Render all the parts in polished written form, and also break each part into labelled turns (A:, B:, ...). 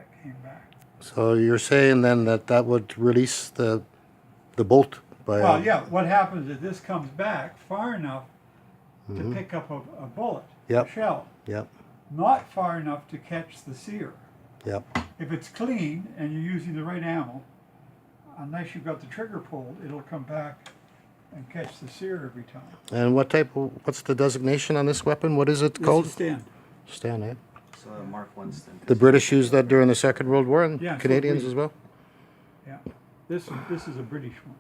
A: that came back.
B: So you're saying then that would release the bolt by...
A: Well, yeah, what happens is this comes back far enough to pick up a bullet,
B: Yep.
A: a shell,
B: Yep,
A: not far enough to catch the sear.
B: yep.
A: If it's clean and you're using the right ammo, unless you've got the trigger pulled, it'll come back and catch the sear every time.
B: And what's the designation on this weapon? What is it called?
A: This is S.T.E.N.
B: S.T.E.N, eh?
C: So Mark 1 Sten.
B: The British used that during the Second World War, and
A: Yeah, so
B: Canadians
A: we-
B: as well?
A: Yeah, this is a British one.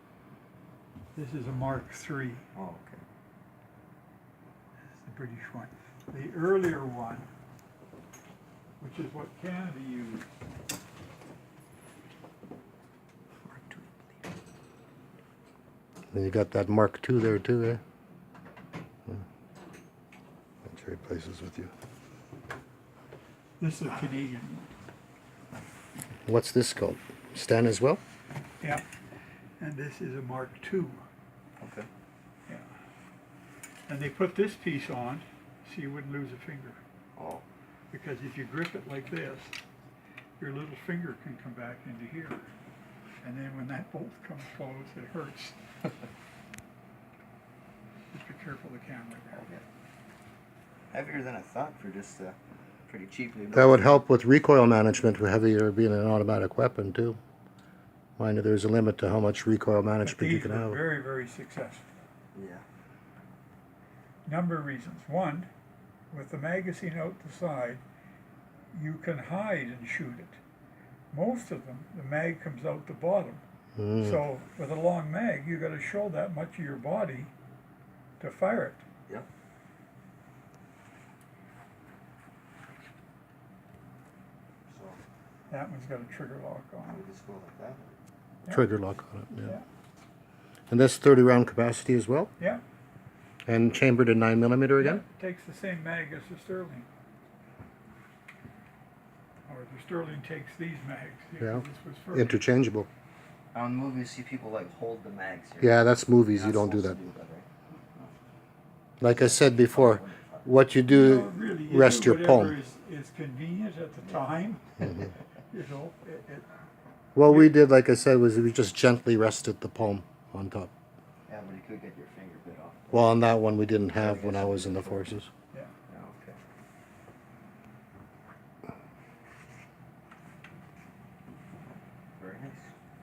A: This is a Mark III.
C: Oh, okay.
A: This is the British one. The earlier one, which is what Canada used,
B: And you got that Mark II there too, eh? Yeah. I'll trade places with you.
A: this is a Canadian one.
B: What's this called? S.T.E.N as well?
A: Yeah, and this is a Mark II.
C: Okay.
A: Yeah. And they put this piece on so you wouldn't lose a finger.
C: Oh.
A: Because if you grip it like this, your little finger can come back into here. And then when that bolt comes close, it hurts. Just be careful of the camera there.
C: Okay. Heavier than I thought for just pretty cheaply.
B: That would help with recoil management, with heavier being an automatic weapon too. Mind you, there's a limit to how much recoil
A: But
B: management you
A: these
B: can
A: were
B: have.
A: very, very successful.
C: Yeah.
A: Number of reasons. One, with the magazine out the side, you can hide and shoot it. Most of them, the mag comes out the bottom. So with a long mag, you got to show that much of your body to fire it.
C: Yep. So
A: That one's got a trigger lock on
C: we
A: it.
C: just go like that.
A: Yeah.
B: Trigger lock on it, yeah.
A: Yeah.
B: And that's 30 round capacity as well?
A: Yeah.
B: And chambered in 9mm again?
A: Yeah, takes the same mag as the Sterling. Or the Sterling takes these mags.
B: Yeah.
A: This was first.
B: Interchangeable.
C: On movies, you see people like hold the mags here.
B: Yeah, that's movies,
C: You're
B: you
C: not
B: don't do
C: supposed
B: that.
C: to right?
B: Like I said before, what you do,
A: No, really, you
B: rest
A: do
B: your
A: whatever
B: palm.
A: is convenient at the time. You know,
B: What we did, like I said, was we just gently rested the palm on top.
C: Yeah, but you could get your finger bit off.
B: Well, on that one we didn't have when I was in the forces.
A: yeah.